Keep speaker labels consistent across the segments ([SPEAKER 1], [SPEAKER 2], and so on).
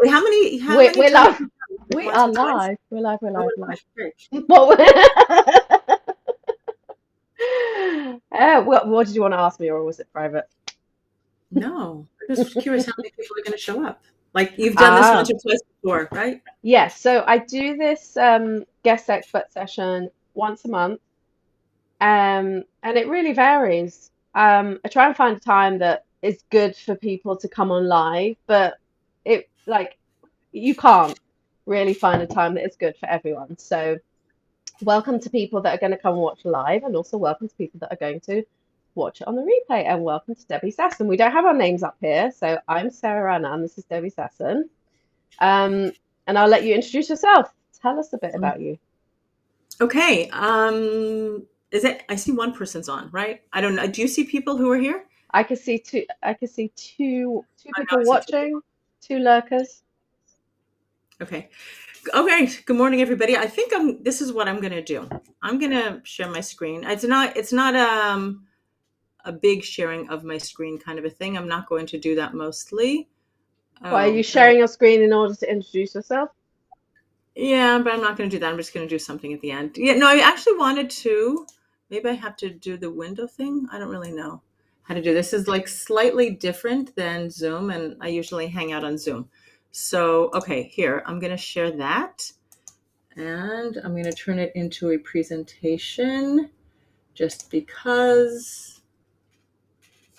[SPEAKER 1] How many? How
[SPEAKER 2] We're,
[SPEAKER 1] many
[SPEAKER 2] we're
[SPEAKER 1] times?
[SPEAKER 2] live. We
[SPEAKER 1] Once
[SPEAKER 2] are
[SPEAKER 1] or twice?
[SPEAKER 2] live. We're live. We're
[SPEAKER 1] Oh,
[SPEAKER 2] live.
[SPEAKER 1] okay,
[SPEAKER 2] Live.
[SPEAKER 1] great.
[SPEAKER 2] What? What did you want to ask me, or was it private?
[SPEAKER 1] No, I'm just curious how many people are going to show up. Like you've done this once
[SPEAKER 2] Ah,
[SPEAKER 1] or twice before, right?
[SPEAKER 2] yes. So I do this guest expert session once a month, and it really varies. I try and find a time that is good for people to come on live, but it like you can't really find a time that is good for everyone. So welcome to people that are going to come and watch live, and also welcome to people that are going to watch it on the replay. And welcome to Debbie Sassen. We don't have our names up here, so I'm Sarah Anna, and this is Debbie Sassen. Um, and I'll let you introduce yourself. Tell us a bit about you.
[SPEAKER 1] Okay. Is it? I see one person's on, right? I don't know. Do you see people who are here?
[SPEAKER 2] I can see two. I can see two
[SPEAKER 1] I know
[SPEAKER 2] people
[SPEAKER 1] I see two people.
[SPEAKER 2] watching, two lurkers.
[SPEAKER 1] Okay. Okay. Good morning, everybody. I think this is what I'm going to do. I'm going to share my screen. It's not a big sharing of my screen kind of a thing. I'm not going to do that mostly.
[SPEAKER 2] Why are
[SPEAKER 1] Oh,
[SPEAKER 2] you
[SPEAKER 1] but
[SPEAKER 2] sharing your screen in order to introduce yourself?
[SPEAKER 1] yeah, but I'm not going to do that. I'm just going to do something at the end. Yeah, no, I actually wanted to. Maybe I have to do the window thing. I don't really know how to do this. Is like slightly different than Zoom, and I usually hang out on Zoom. So, okay, here, I'm going to share that, and I'm going to turn it into a presentation just because.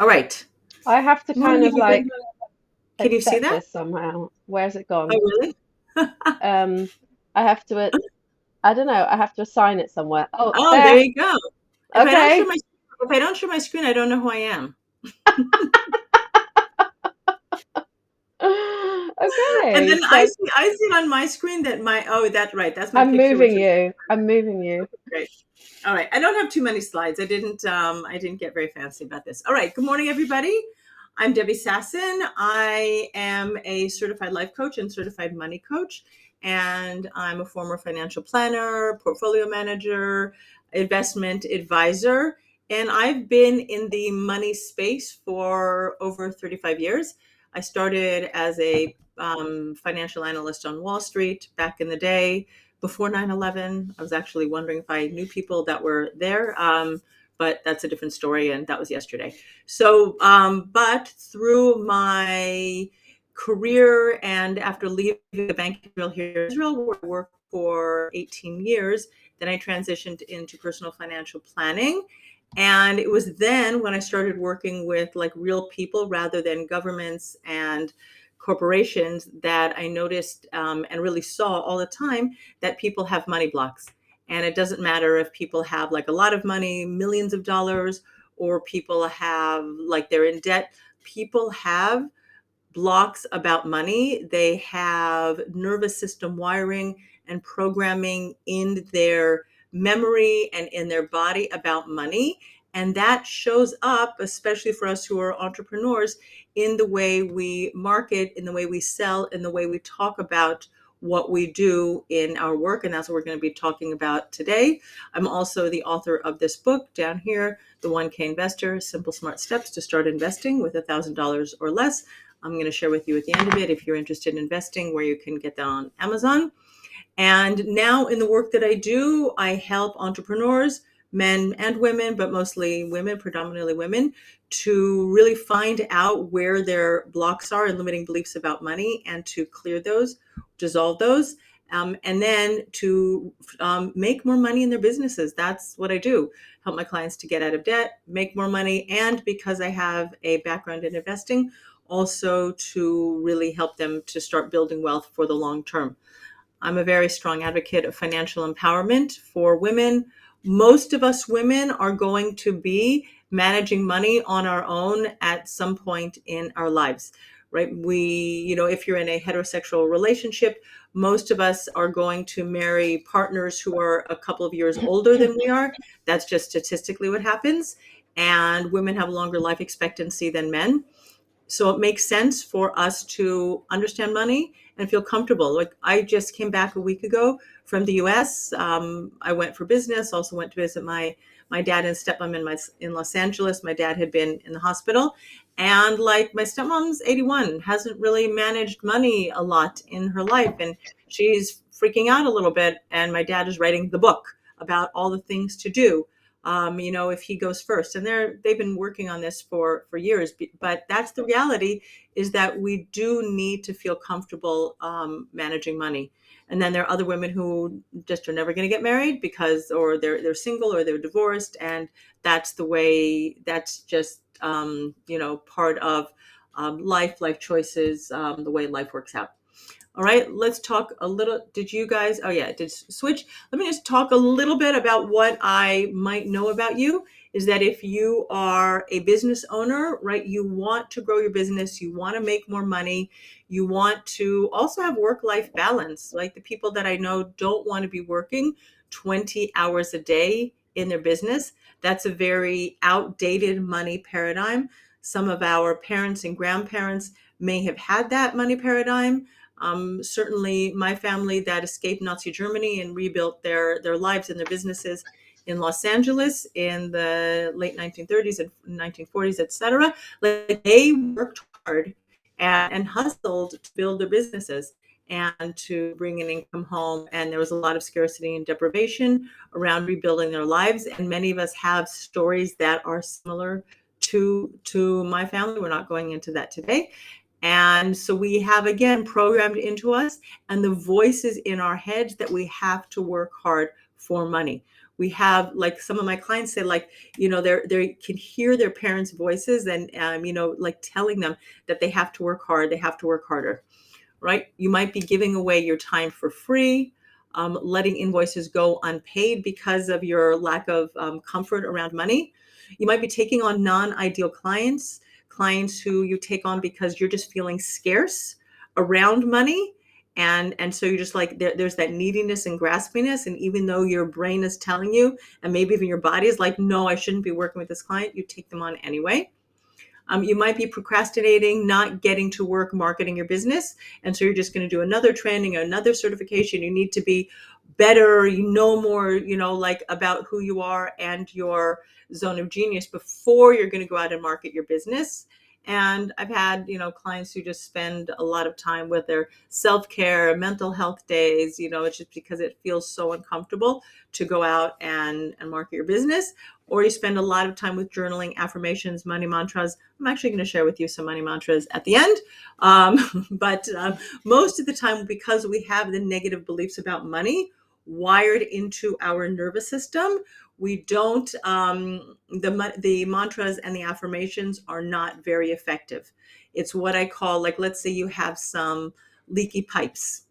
[SPEAKER 1] All right.
[SPEAKER 2] I have to
[SPEAKER 1] Good
[SPEAKER 2] kind
[SPEAKER 1] morning,
[SPEAKER 2] of like
[SPEAKER 1] everybody. Can you see
[SPEAKER 2] accept
[SPEAKER 1] that?
[SPEAKER 2] this somehow. Where's it gone?
[SPEAKER 1] Oh, really?
[SPEAKER 2] Um, I have to. I don't know. I have to assign it somewhere. Oh,
[SPEAKER 1] Oh, there
[SPEAKER 2] there.
[SPEAKER 1] you go.
[SPEAKER 2] Okay.
[SPEAKER 1] If I don't show my screen, I don't know who I am. And
[SPEAKER 2] Okay.
[SPEAKER 1] then
[SPEAKER 2] So
[SPEAKER 1] I see it on my screen that my that's right. That's my
[SPEAKER 2] I'm
[SPEAKER 1] picture,
[SPEAKER 2] moving
[SPEAKER 1] which is
[SPEAKER 2] you. I'm moving you.
[SPEAKER 1] great. All right. I don't have too many slides. I didn't get very fancy about this. All right. Good morning, everybody. I'm Debbie Sassen. I am a certified life coach and certified money coach. And I'm a former financial planner, portfolio manager, investment advisor. And I've been in the money space for over 35 years. I started as a financial analyst on Wall Street back in the day before 9/11. I was actually wondering if I knew people that were there, but that's a different story, and that was yesterday. So, but through my career and after leaving the bank here in Israel, where I worked for 18 years, then I transitioned into personal financial planning. And it was then when I started working with like real people rather than governments and corporations that I noticed and really saw all the time that people have money blocks. And it doesn't matter if people have like a lot of money, millions of dollars, or people have like they're in debt. People have blocks about money. They have nervous system wiring and programming in their memory and in their body about money. And that shows up, especially for us who are entrepreneurs, in the way we market, in the way we sell, in the way we talk about what we do in our work. And that's what we're going to be talking about today. I'm also the author of this book down here, The 1K Investor, Simple Smart Steps to Start Investing with $1,000 or Less. I'm going to share with you at the end of it if you're interested in investing, where you can get that on Amazon. And now in the work that I do, I help entrepreneurs, men and women, but mostly women, predominantly women, to really find out where their blocks are and limiting beliefs about money and to clear those, dissolve those, and then to make more money in their businesses. That's what I do. Help my clients to get out of debt, make more money, and because I have a background in investing, also to really help them to start building wealth for the long term. I'm a very strong advocate of financial empowerment for women. Most of us women are going to be managing money on our own at some point in our lives, right? If you're in a heterosexual relationship, most of us are going to marry partners who are a couple of years older than we are. That's just statistically what happens. And women have longer life expectancy than men. So it makes sense for us to understand money and feel comfortable. Like I just came back a week ago from the U.S. I went for business. Also went to visit my dad and stepmom in Los Angeles. My dad had been in the hospital, And like my stepmom's 81, hasn't really managed money a lot in her life. And she's freaking out a little bit. And my dad is writing the book about all the things to do, if he goes first. And they've been working on this for years. But that's the reality, is that we do need to feel comfortable managing money. And then there are other women who just are never going to get married because, or they're single or they're divorced, and that's the way. That's just part of life choices, the way life works out. All right, let's talk a little. Did you guys? Oh yeah, did switch. Let me just talk a little bit about what I might know about you. Is that if you are a business owner, right? You want to grow your business. You want to make more money. You want to also have work-life balance. Like the people that I know don't want to be working 20 hours a day in their business. That's a very outdated money paradigm. Some of our parents and grandparents may have had that money paradigm. Certainly, my family that escaped Nazi Germany and rebuilt their lives and their businesses in Los Angeles in the late 1930s and 1940s, etc. Like they worked hard and hustled to build their businesses and to bring an income home. And there was a lot of scarcity and deprivation around rebuilding their lives. And many of us have stories that are similar to my family. We're not going into that today. And so we have, again, programmed into us and the voices in our heads that we have to work hard for money. We have, like some of my clients say, like, they can hear their parents' voices and, like telling them that they have to work hard, they have to work harder, right? You might be giving away your time for free, letting invoices go unpaid because of your lack of comfort around money. You might be taking on non-ideal clients who you take on because you're just feeling scarce around money. And so you're just like, there's that neediness and graspiness. And even though your brain is telling you, and maybe even your body is like, no, I shouldn't be working with this client, you take them on anyway. You might be procrastinating, not getting to work marketing your business. And so you're just going to do another training, another certification. You need to be better, more, like about who you are and your zone of genius before you're going to go out and market your business. And I've had, clients who just spend a lot of time with their self-care, mental health days. It's just because it feels so uncomfortable to go out and market your business. Or you spend a lot of time with journaling, affirmations, money mantras. I'm actually going to share with you some money mantras at the end. But most of the time, because we have the negative beliefs about money wired into our nervous system, we don't, the mantras and the affirmations are not very effective. It's what I call, like, let's say you have some leaky pipes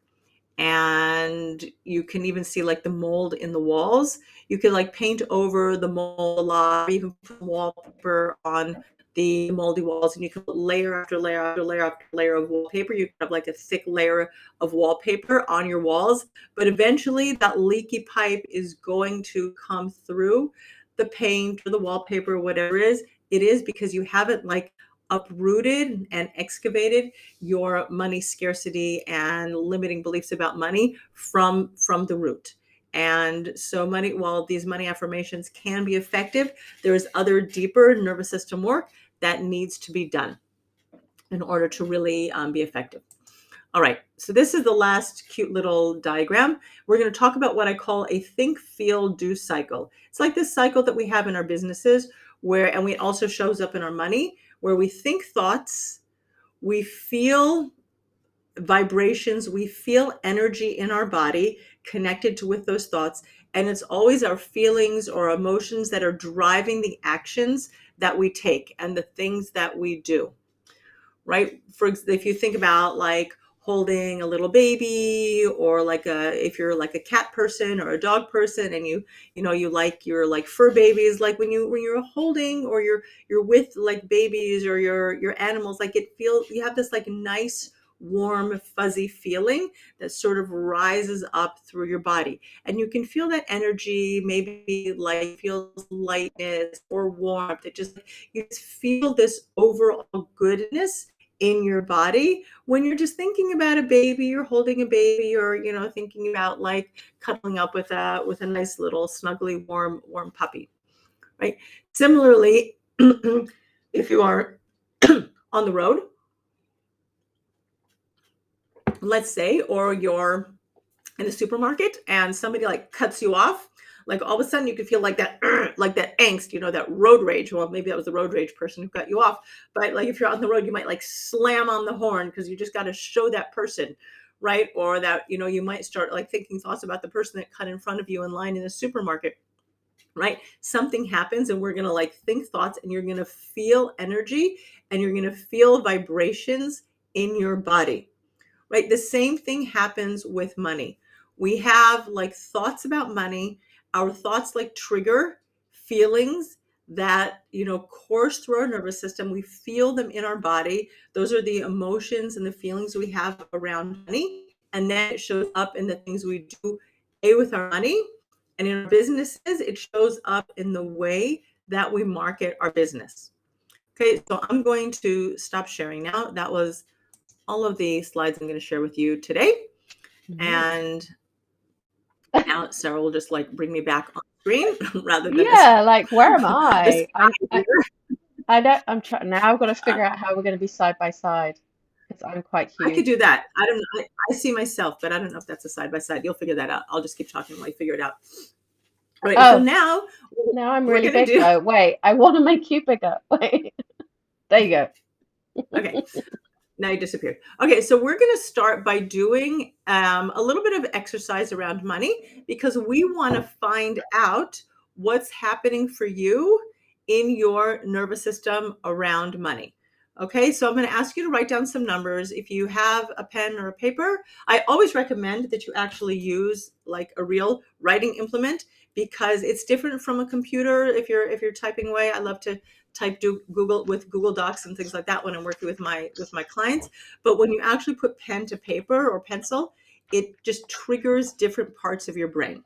[SPEAKER 1] and you can even see like the mold in the walls. You could like paint over the mold a lot, or even put wallpaper on the moldy walls, and you can put layer after layer after layer after layer of wallpaper. You can have like a thick layer of wallpaper on your walls, but eventually that leaky pipe is going to come through the paint or the wallpaper, whatever it is because you haven't like uprooted and excavated your money scarcity and limiting beliefs about money from the root. And so money, while these money affirmations can be effective, there's other deeper nervous system work that needs to be done in order to really be effective. All right, so this is the last cute little diagram. We're going to talk about what I call a think, feel, do cycle. It's like this cycle that we have in our businesses and it also shows up in our money, where we think thoughts, we feel vibrations, we feel energy in our body connected to with those thoughts, and it's always our feelings or emotions that are driving the actions that we take and the things that we do, right? If you think about like holding a little baby, or like if you're like a cat person or a dog person, and you like your like fur babies, like when you're holding or you're with like babies or your animals, like it feels, you have this like nice warm fuzzy feeling that sort of rises up through your body, and you can feel that energy, maybe like feels lightness or warmth. You just feel this overall goodness in your body when you're just thinking about a baby or holding a baby, or thinking about like cuddling up with a nice little snuggly warm puppy, right? Similarly, if you are on the road, let's say, or you're in a supermarket and somebody like cuts you off, like all of a sudden you could feel like that like that angst, that road rage. Well, maybe that was the road rage person who cut you off, but like if you're on the road, you might like slam on the horn because you just got to show that person, right? Or that you might start like thinking thoughts about the person that cut in front of you in line in the supermarket, right? Something happens and we're going to like think thoughts, and you're going to feel energy, and you're going to feel vibrations in your body, right? The same thing happens with money. We have like thoughts about money. Our thoughts like trigger feelings that, course through our nervous system. We feel them in our body. Those are the emotions and the feelings we have around money. And then it shows up in the things we do with our money. And in our businesses, it shows up in the way that we market our business. Okay, so I'm going to stop sharing now. That was all of the slides I'm going to share with you today. And now Sarah will just like bring me back on screen rather than as
[SPEAKER 2] Yeah, like where am
[SPEAKER 1] a
[SPEAKER 2] I?
[SPEAKER 1] slide
[SPEAKER 2] I don't, I'm trying now. I've got to
[SPEAKER 1] reader.
[SPEAKER 2] figure out how we're going to be side by side because I'm quite
[SPEAKER 1] I could
[SPEAKER 2] huge.
[SPEAKER 1] do that. I don't know. I see myself, but I don't know if that's a side by side. You'll figure that out. I'll just keep talking while I figure it out. All right. So
[SPEAKER 2] Oh,
[SPEAKER 1] now
[SPEAKER 2] now I'm
[SPEAKER 1] we're
[SPEAKER 2] really
[SPEAKER 1] going to
[SPEAKER 2] big
[SPEAKER 1] do,
[SPEAKER 2] though. Wait, I want to make you bigger. Wait, there you go.
[SPEAKER 1] okay. Now you disappeared. Okay, so we're going to start by doing a little bit of exercise around money because we want to find out what's happening for you in your nervous system around money. Okay, so I'm going to ask you to write down some numbers. If you have a pen or a paper, I always recommend that you actually use like a real writing implement because it's different from a computer. If you're typing away, I love to type do Google with Google Docs and things like that when I'm working with my clients. But when you actually put pen to paper or pencil, it just triggers different parts of your brain.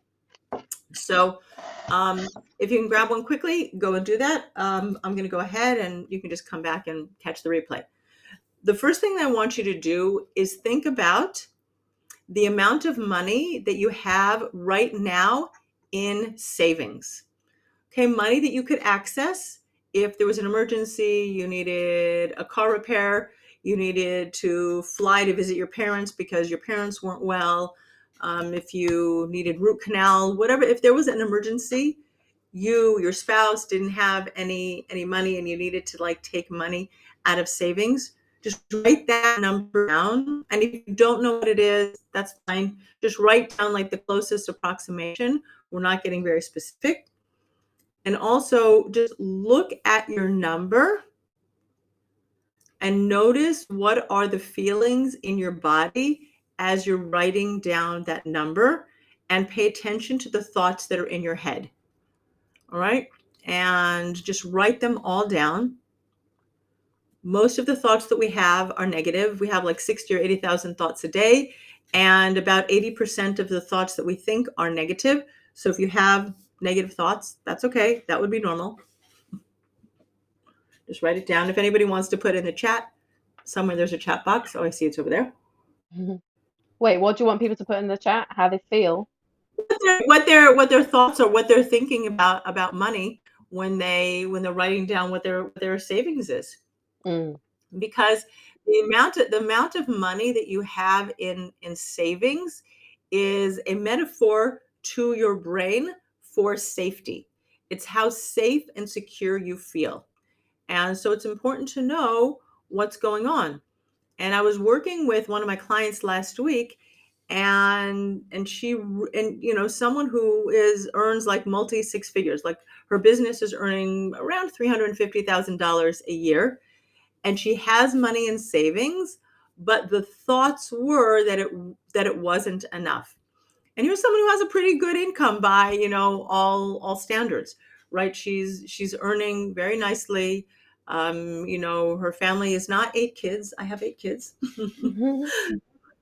[SPEAKER 1] So if you can grab one quickly, go and do that. I'm going to go ahead and you can just come back and catch the replay. The first thing I want you to do is think about the amount of money that you have right now in savings. Okay, money that you could access if there was an emergency, you needed a car repair, you needed to fly to visit your parents because your parents weren't well, if you needed root canal, whatever. If there was an emergency, your spouse didn't have any money and you needed to like take money out of savings, just write that number down. And if you don't know what it is, that's fine. Just write down like the closest approximation. We're not getting very specific. And also just look at your number and notice what are the feelings in your body as you're writing down that number, and pay attention to the thoughts that are in your head. All right. And just write them all down. Most of the thoughts that we have are negative. We have like 60 or 80,000 thoughts a day, and about 80% of the thoughts that we think are negative. So if you have negative thoughts, that's okay. That would be normal. Just write it down. If anybody wants to put in the chat, somewhere there's a chat box. Oh, I see it's over there.
[SPEAKER 2] Wait, what do you want people to put in the chat? How they feel?
[SPEAKER 1] What their thoughts or what they're thinking about money when they're writing down what their savings is.
[SPEAKER 2] Mm.
[SPEAKER 1] Because the amount of money that you have in savings is a metaphor to your brain for safety. It's how safe and secure you feel. And so it's important to know what's going on. And I was working with one of my clients last week, and she, and someone who is earns like multi six figures, like her business is earning around $350,000 a year, and she has money in savings, but the thoughts were that it wasn't enough. And here's someone who has a pretty good income by all standards, right? She's earning very nicely. Her family is not 8 kids. I have 8 kids.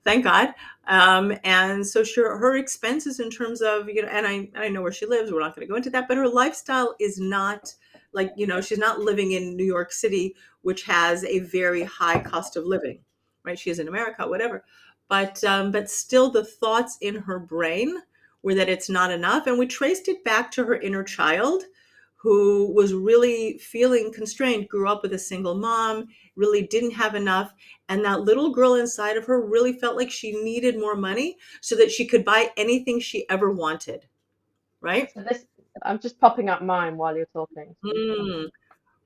[SPEAKER 1] Thank God. And so sure, her expenses in terms of, and I know where she lives. We're not going to go into that, but her lifestyle is not like, she's not living in New York City, which has a very high cost of living, right? She is in America, whatever. But still the thoughts in her brain were that it's not enough. And we traced it back to her inner child who was really feeling constrained, grew up with a single mom, really didn't have enough. And that little girl inside of her really felt like she needed more money so that she could buy anything she ever wanted. Right?
[SPEAKER 2] So this, I'm just popping up mine while you're talking. So you can.
[SPEAKER 1] Mm.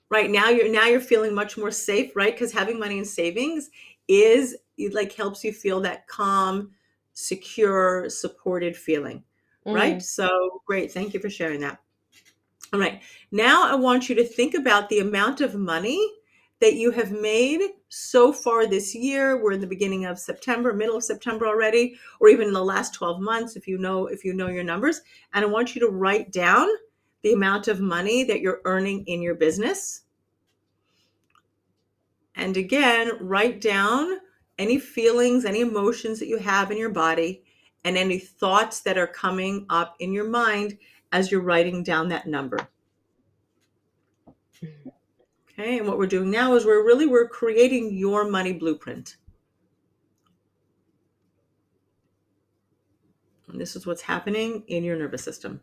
[SPEAKER 1] Right, now you're feeling much more safe, right? Because having money in savings is it like helps you feel that calm, secure, supported feeling, right?
[SPEAKER 2] Mm.
[SPEAKER 1] So great. Thank you for sharing that. All right. Now I want you to think about the amount of money that you have made so far this year. We're in the beginning of September, middle of September already, or even in the last 12 months if you know your numbers. And I want you to write down the amount of money that you're earning in your business. And again, write down any feelings, any emotions that you have in your body, and any thoughts that are coming up in your mind as you're writing down that number. Okay, and what we're doing now is we're creating your money blueprint. And this is what's happening in your nervous system.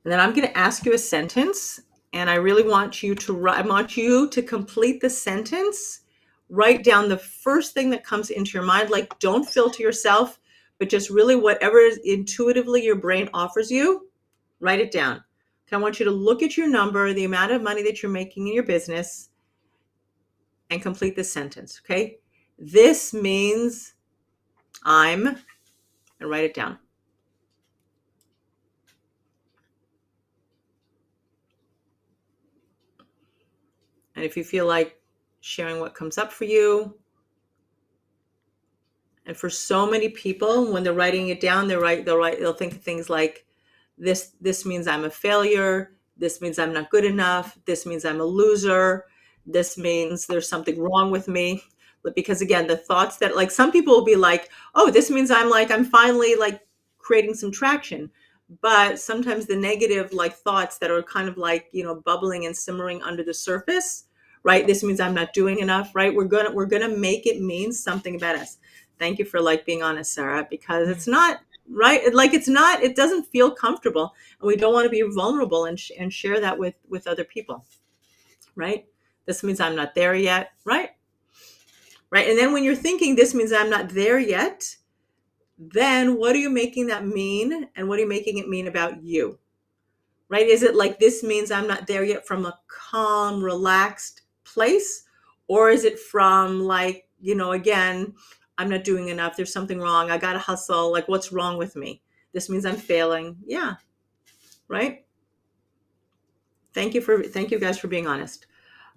[SPEAKER 1] And then I'm going to ask you a sentence, and I really want you to I want you to complete the sentence. Write down the first thing that comes into your mind. Like, don't filter yourself, but just really whatever is intuitively your brain offers you, write it down. Okay, I want you to look at your number, the amount of money that you're making in your business, and complete this sentence. Okay, this means I'm, and write it down. And if you feel like sharing what comes up for you, and for so many people, when they're writing it down, they'll think of things like this means I'm a failure, this means I'm not good enough, this means I'm a loser, this means there's something wrong with me. But because again, the thoughts that like some people will be like, oh, this means I'm finally like creating some traction. But sometimes the negative like thoughts that are kind of like, bubbling and simmering under the surface, right? This means I'm not doing enough, right? We're gonna make it mean something about us. Thank you for like being honest, Sarah, because it's not right. Like it doesn't feel comfortable, and we don't want to be vulnerable and share that with other people, right? This means I'm not there yet, right? Right. And then when you're thinking this means I'm not there yet, then what are you making that mean? And what are you making it mean about you? Right? Is it like this means I'm not there yet from a calm, relaxed place? Or is it from like, again, I'm not doing enough. There's something wrong. I got to hustle. Like, what's wrong with me? This means I'm failing. Yeah. Right. Thank you guys for being honest.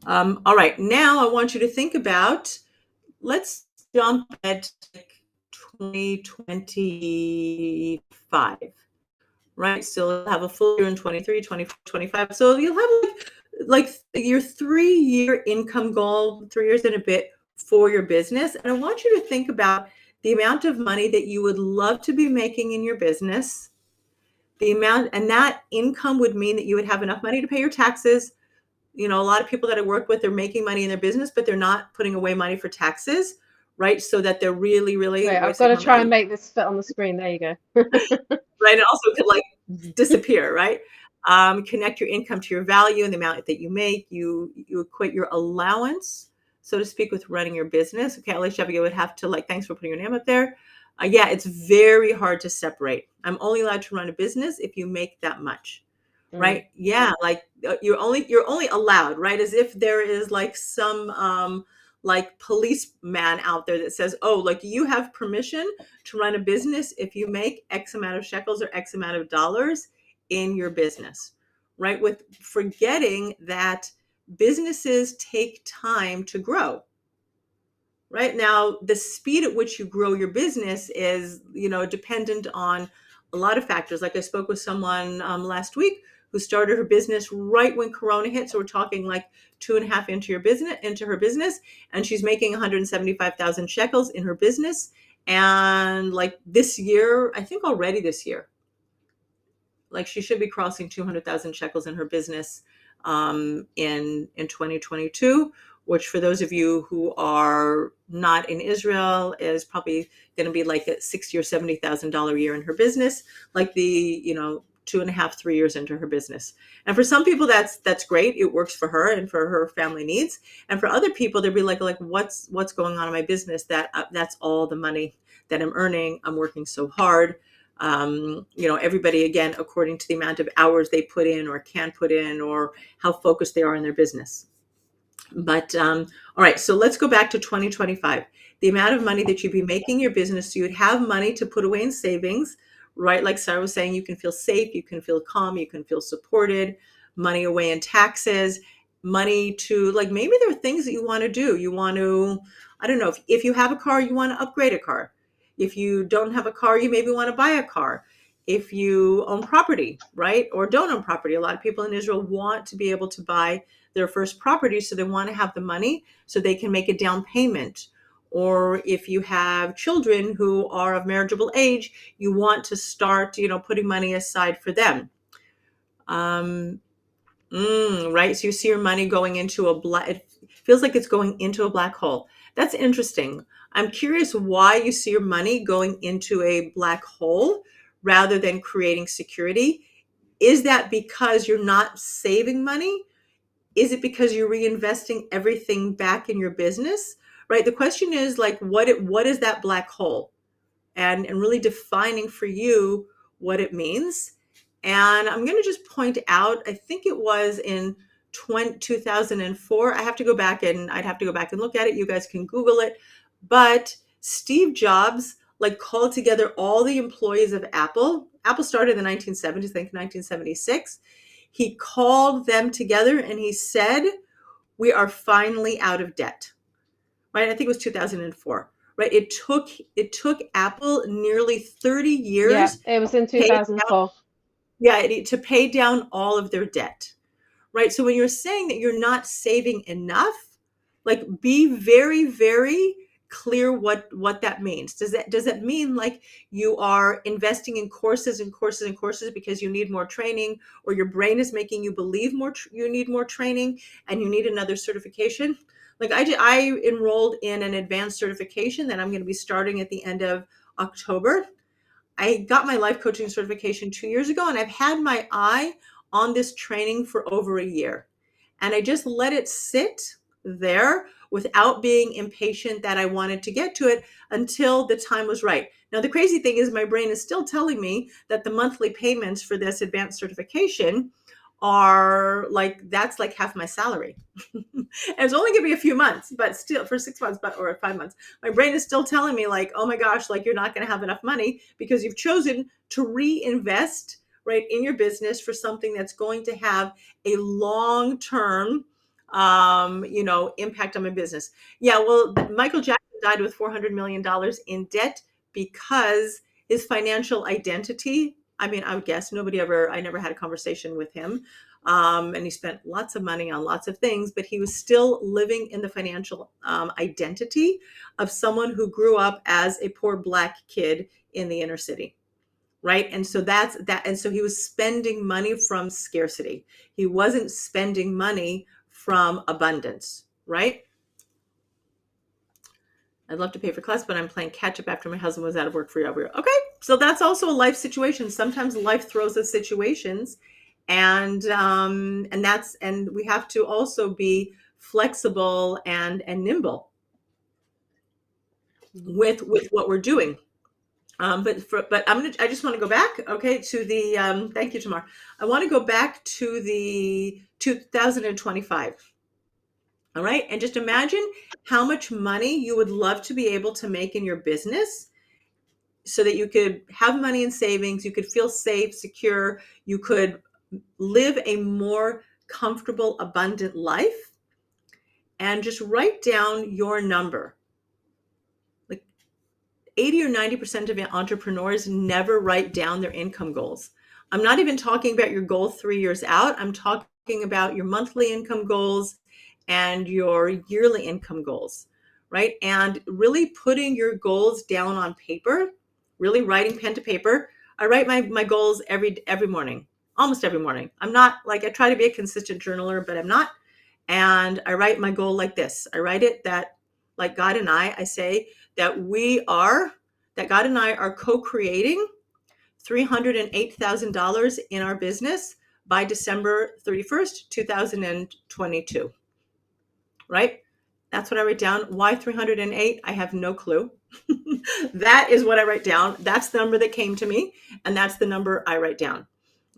[SPEAKER 1] All right. Now I want you to think about, let's jump at like 2025. Right? So you'll have a full year in 23, 24, 25. So you'll have like your 3-year income goal, 3 years and a bit for your business. And I want you to think about the amount of money that you would love to be making in your business. The amount, and that income would mean that you would have enough money to pay your taxes. A lot of people that I work with, they're making money in their business, but they're not putting away money for taxes, right? So that they're really, really,
[SPEAKER 2] Wait,
[SPEAKER 1] what do I
[SPEAKER 2] I've
[SPEAKER 1] say,
[SPEAKER 2] got to try
[SPEAKER 1] Carmen?
[SPEAKER 2] and make this fit on the screen. There you go.
[SPEAKER 1] Right? It also could like disappear, right? Connect your income to your value and the amount that you make. You equate your allowance, so to speak, with running your business. Okay, Alicia Abigail would have to like, thanks for putting your name up there. Yeah, it's very hard to separate. I'm only allowed to run a business if you make that much,
[SPEAKER 2] Mm.
[SPEAKER 1] right? Yeah, like you're only allowed, right? As if there is like some like policeman out there that says, oh, like you have permission to run a business if you make X amount of shekels or X amount of dollars in your business, right? With forgetting that businesses take time to grow. Right now, the speed at which you grow your business is, dependent on a lot of factors. Like I spoke with someone last week who started her business right when Corona hit. So we're talking like 2.5 into her business, and she's making 175,000 shekels in her business. And like this year, I think already this year, like she should be crossing 200,000 shekels in her business in 2022, which for those of you who are not in Israel is probably going to be like a 60 or $70,000 a year in her business, like the 2.5 3 years into her business. And for some people that's great, it works for her and for her family needs. And for other people they'll be like what's going on in my business that that's all the money that I'm earning, I'm working so hard. Everybody, again, according to the amount of hours they put in or can put in or how focused they are in their business. But all right, so let's go back to 2025. The amount of money that you'd be making in your business, so you'd have money to put away in savings, right? Like Sarah was saying, you can feel safe, you can feel calm, you can feel supported, money away in taxes, money to, like, maybe there are things that you want to do. You want to, I don't know, if you have a car, you want to upgrade a car. If you don't have a car, you maybe want to buy a car. If you own property, right? Or don't own property. A lot of people in Israel want to be able to buy their first property, so they want to have the money so they can make a down payment. Or if you have children who are of marriageable age, you want to start putting money aside for them. um, right, so you see your money going into a black, it feels like it's going into a black hole. That's interesting. I'm curious why you see your money going into a black hole rather than creating security. Is that because you're not saving money? Is it because you're reinvesting everything back in your business? Right? The question is, like, what is that black hole? And really defining for you what it means. And I'm going to just point out, I think it was in 2004. I'd have to go back and look at it. You guys can Google it. But Steve Jobs like called together all the employees of Apple. Apple started in the 1970s, I think 1976. He called them together and he said, "We are finally out of debt." Right? I think it was 2004. Right? It took Apple nearly 30
[SPEAKER 2] Yeah,
[SPEAKER 1] years
[SPEAKER 2] it was in
[SPEAKER 1] pay down,
[SPEAKER 2] 2004.
[SPEAKER 1] yeah, to pay down all of their debt. Right? So when you're saying that you're not saving enough, like, be very, very clear what that means. Does that mean like you are investing in courses and courses and courses because you need more training, or your brain is making you believe you need more training and you need another certification? Like I enrolled in an advanced certification that I'm going to be starting at the end of October. I got my life coaching certification 2 years ago, and I've had my eye on this training for over a year. And I just let it sit there without being impatient that I wanted to get to it until the time was right. Now, the crazy thing is, my brain is still telling me that the monthly payments for this advanced certification are like, that's like half my salary. And it's only going to be a few months, but still for 6 months, or 5 months, my brain is still telling me like, oh my gosh, like you're not going to have enough money because you've chosen to reinvest right in your business for something that's going to have a long-term impact on my business. Yeah, well, Michael Jackson died with $400 million in debt because his financial identity, I mean, I would guess I never had a conversation with him. And he spent lots of money on lots of things, but he was still living in the financial identity of someone who grew up as a poor Black kid in the inner city. Right. And so that's that. And so he was spending money from scarcity. He wasn't spending money from abundance. Right. I'd love to pay for class, but I'm playing catch up after my husband was out of work for over a year. Okay, so that's also a life situation. Sometimes life throws us situations, and we have to also be flexible and nimble with what we're doing. I just want to go back, okay, to the thank you, Tamar. I want to go back to the 2025. All right, and just imagine how much money you would love to be able to make in your business so that you could have money in savings, you could feel safe, secure, you could live a more comfortable, abundant life. And just write down your number. Like 80 or 90% of entrepreneurs never write down their income goals. I'm not even talking about your goal 3 years out. I'm talking about your monthly income goals and your yearly income goals, right? And really putting your goals down on paper, really writing pen to paper. I write my goals every morning, almost every morning. I'm not like, I try to be a consistent journaler, but I'm not. And I write my goal like this. I write it that, like God and I say that that God and I are co-creating $308,000 in our business by December 31st, 2022, right? That's what I write down. Why 308? I have no clue. That is what I write down. That's the number that came to me, and that's the number I write down.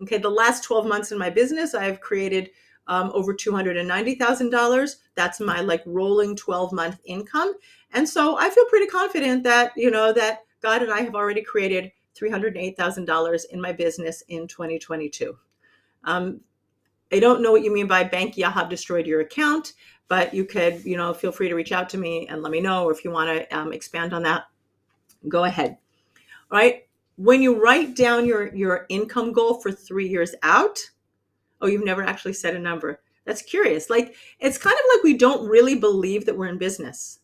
[SPEAKER 1] Okay, the last 12 months in my business, I've created over $290,000. That's my like rolling 12-month income. And so I feel pretty confident that, that God and I have already created $308,000 in my business in 2022. Um, I don't know what you mean by bank Yahab destroyed your account, but you could, feel free to reach out to me and let me know. Or if you want to expand on that, go ahead. All right. When you write down your income goal for 3 years out, oh, you've never actually set a number. That's curious. Like, it's kind of like we don't really believe that we're in business,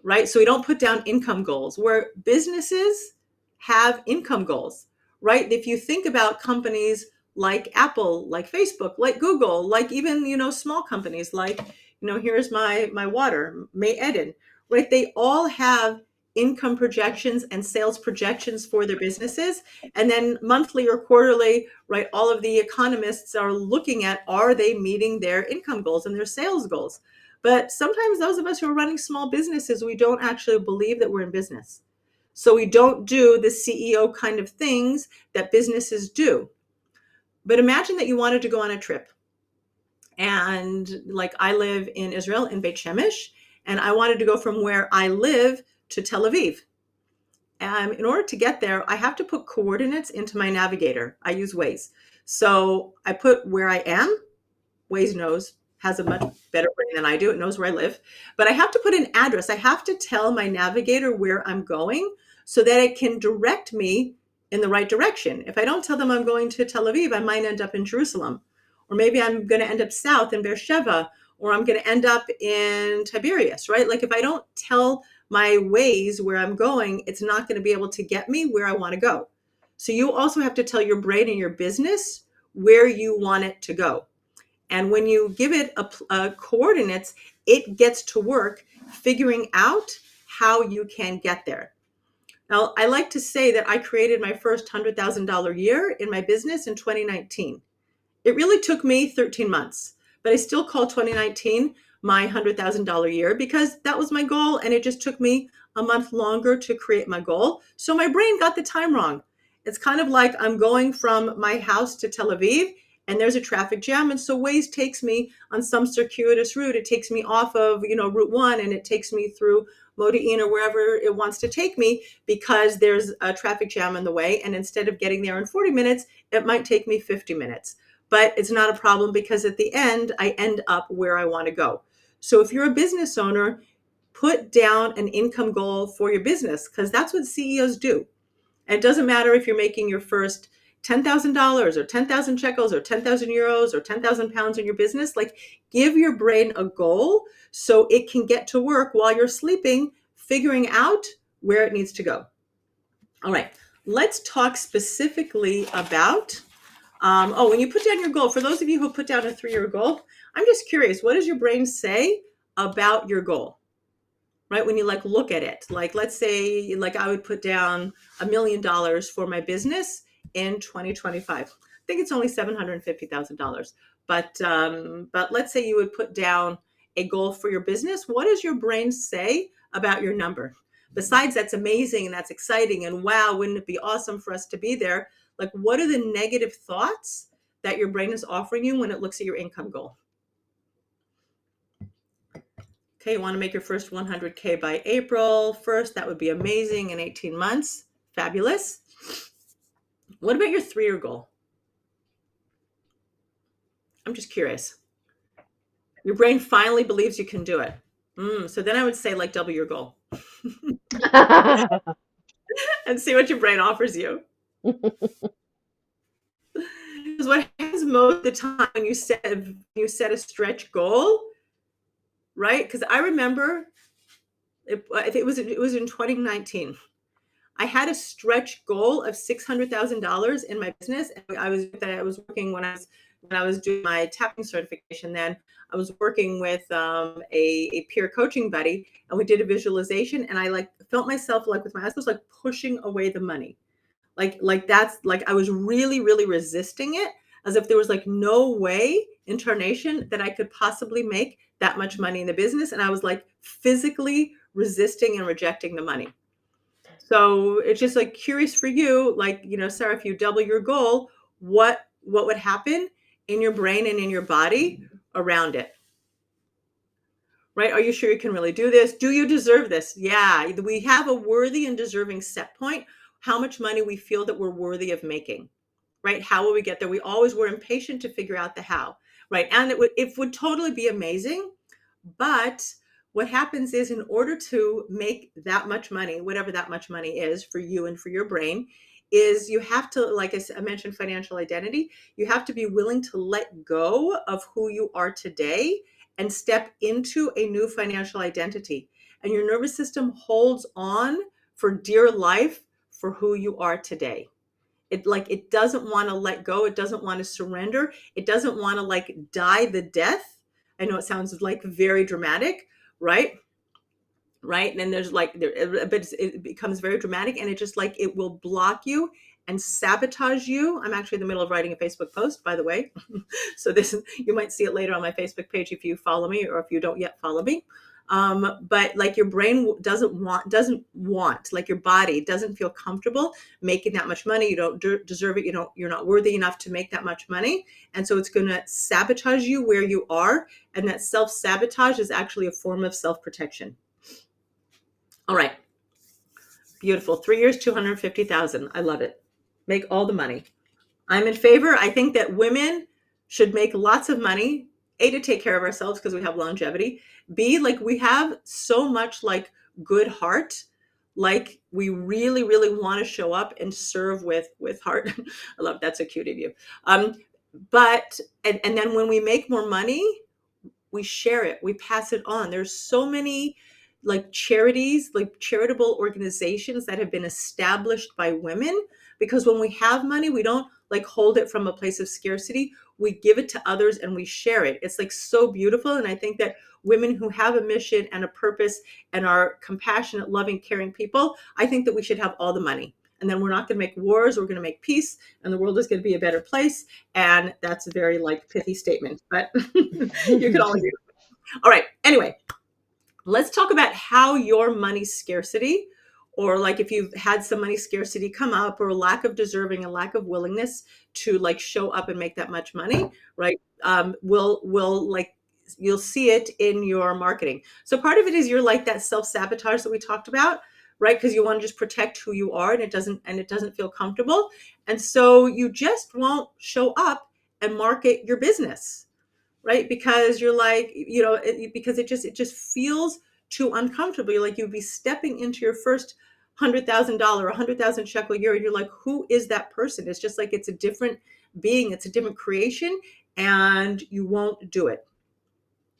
[SPEAKER 1] right? So we don't put down income goals where businesses have income goals, right? If you think about companies like Apple, like Facebook, like Google, like even, small companies like, here's my water, May Eden, right? They all have income projections and sales projections for their businesses. And then monthly or quarterly, right? All of the economists are looking at, are they meeting their income goals and their sales goals? But sometimes those of us who are running small businesses, we don't actually believe that we're in business. So we don't do the CEO kind of things that businesses do. But imagine that you wanted to go on a trip. And like, I live in Israel, in Beit Shemesh, and I wanted to go from where I live to Tel Aviv. And in order to get there, I have to put coordinates into my navigator. I use Waze. So I put where I am. Waze knows, has a much better brain than I do. It knows where I live. But I have to put an address. I have to tell my navigator where I'm going so that it can direct me in the right direction. If I don't tell them I'm going to Tel Aviv, I might end up in Jerusalem. Or maybe I'm going to end up south in Beersheba, or I'm going to end up in Tiberias, right? Like, if I don't tell my Waze where I'm going, it's not going to be able to get me where I want to go. So you also have to tell your brain and your business where you want it to go. And when you give it a coordinates, it gets to work figuring out how you can get there. Now, I like to say that I created my first $100,000 year in my business in 2019. It really took me 13 months, but I still call 2019 my $100,000 year because that was my goal. And it just took me a month longer to create my goal. So my brain got the time wrong. It's kind of like I'm going from my house to Tel Aviv and there's a traffic jam. And so Waze takes me on some circuitous route. It takes me off of, Route 1, and it takes me through Modi'in or wherever it wants to take me because there's a traffic jam in the way. And instead of getting there in 40 minutes, it might take me 50 minutes. But it's not a problem because at the end, I end up where I want to go. So if you're a business owner, put down an income goal for your business because that's what CEOs do. And it doesn't matter if you're making your first $10,000 or 10,000 shekels or 10,000 euros or 10,000 pounds in your business. Like, give your brain a goal so it can get to work while you're sleeping, figuring out where it needs to go. All right, let's talk specifically about when you put down your goal. For those of you who put down a 3-year goal, I'm just curious, what does your brain say about your goal? Right? When you look at it, like, let's say, I would put down $1 million for my business in 2025. I think it's only $750,000, but let's say you would put down a goal for your business. What does your brain say about your number? Besides, that's amazing and that's exciting and wow, wouldn't it be awesome for us to be there? Like, what are the negative thoughts that your brain is offering you when it looks at your income goal? Okay, you want to make your first 100K by April 1st. That would be amazing in 18 months. Fabulous. What about your 3-year goal? I'm just curious. Your brain finally believes you can do it. So then I would say, double your goal and see what your brain offers you. Because what happens most of the time when you set a stretch goal, right? Because I remember I think it was in 2019. I had a stretch goal of $600,000 in my business. And I was working when I was doing my tapping certification. Then I was working with a peer coaching buddy, and we did a visualization. And I like felt myself like with my eyes, was like pushing away the money. Like that's like I was really really resisting it, as if there was like no way incarnation that I could possibly make that much money in the business, and I was like physically resisting and rejecting the money. So it's just like curious for you, like, Sarah, if you double your goal, what would happen in your brain and in your body around it? Right? Are you sure you can really do this? Do you deserve this? Yeah, we have a worthy and deserving set point, how much money we feel that we're worthy of making. Right? How will we get there? We always were impatient to figure out the how. Right? And it would totally be amazing. But what happens is, in order to make that much money, whatever that much money is for you and for your brain, is you have to, like I mentioned, financial identity. You have to be willing to let go of who you are today and step into a new financial identity. And your nervous system holds on for dear life for who you are today. It doesn't want to let go. It doesn't want to surrender. It doesn't want to like die the death. I know it sounds like very dramatic, right? Right. And then there's like but it becomes very dramatic, and it just like it will block you and sabotage you. I'm actually in the middle of writing a Facebook post, by the way. So this, you might see it later on my Facebook page if you follow me, or if you don't yet follow me. But like your brain doesn't want, like your body doesn't feel comfortable making that much money. You don't deserve it. You're not worthy enough to make that much money. And so it's going to sabotage you where you are. And that self-sabotage is actually a form of self-protection. All right. Beautiful. 3 years, 250,000. I love it. Make all the money. I'm in favor. I think that women should make lots of money. A, to take care of ourselves because we have longevity. B, like we have so much like good heart. Like we really, really want to show up and serve with heart. I love, that's so cute of you. But and then when we make more money, we share it, we pass it on. There's so many like charities, like charitable organizations that have been established by women, because when we have money, we don't like hold it from a place of scarcity. We give it to others and we share it. It's like so beautiful. And I think that women who have a mission and a purpose and are compassionate, loving, caring people, I think that we should have all the money. And then we're not going to make wars, we're going to make peace, and the world is going to be a better place. And that's a very like pithy statement, but you can all agree. All right. Anyway, let's talk about how your money scarcity, or like if you've had some money scarcity come up, or lack of deserving and lack of willingness to like show up and make that much money, right? Will like you'll see it in your marketing. So part of it is you're like that self-sabotage that we talked about, right? Because you want to just protect who you are, and it doesn't feel comfortable. And so you just won't show up and market your business, right? Because you're like, because it just feels too uncomfortable. You're like, you'd be stepping into your first $100,000, 100,000 shekel a year, and you're like, who is that person? It's just like it's a different being, it's a different creation, and you won't do it.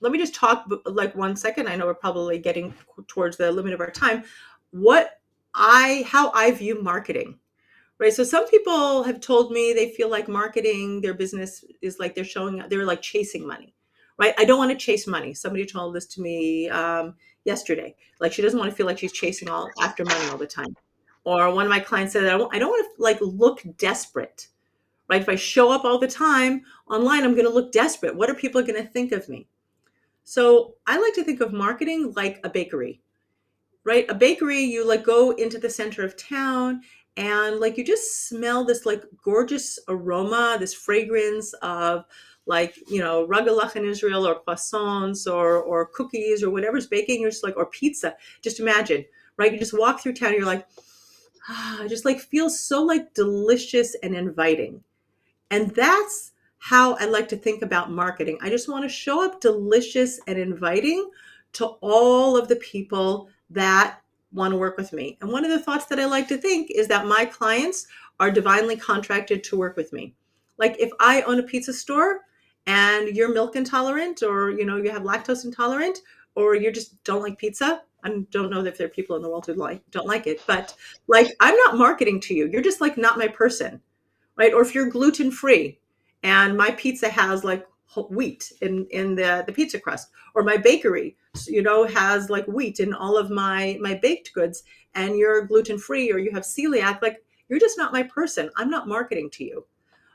[SPEAKER 1] Let me just talk like 1 second. I know we're probably getting towards the limit of our time. How I view marketing. Right. So some people have told me they feel like marketing their business is like they're like chasing money. Right. I don't want to chase money. Somebody told this to me yesterday. Like she doesn't want to feel like she's chasing all after money all the time. Or one of my clients said, I don't want to like look desperate. Right. If I show up all the time online, I'm going to look desperate. What are people going to think of me? So I like to think of marketing like a bakery, right? A bakery, you like go into the center of town, and like you just smell this like gorgeous aroma, this fragrance of like, ragalach in Israel, or croissants, or cookies, or whatever's baking. You're just like, or pizza. Just imagine, right? You just walk through town, and you're like, it just like feels so like delicious and inviting. And that's how I like to think about marketing. I just want to show up delicious and inviting to all of the people that want to work with me. And one of the thoughts that I like to think is that my clients are divinely contracted to work with me. Like if I own a pizza store and you're milk intolerant, or you have lactose intolerant, or you just don't like pizza, I don't know if there are people in the world who don't like it, but like I'm not marketing to you. You're just like not my person, right? Or if you're gluten free and my pizza has like wheat in the pizza crust, or my bakery, has like wheat in all of my baked goods, and you're gluten free or you have celiac, like you're just not my person. I'm not marketing to you.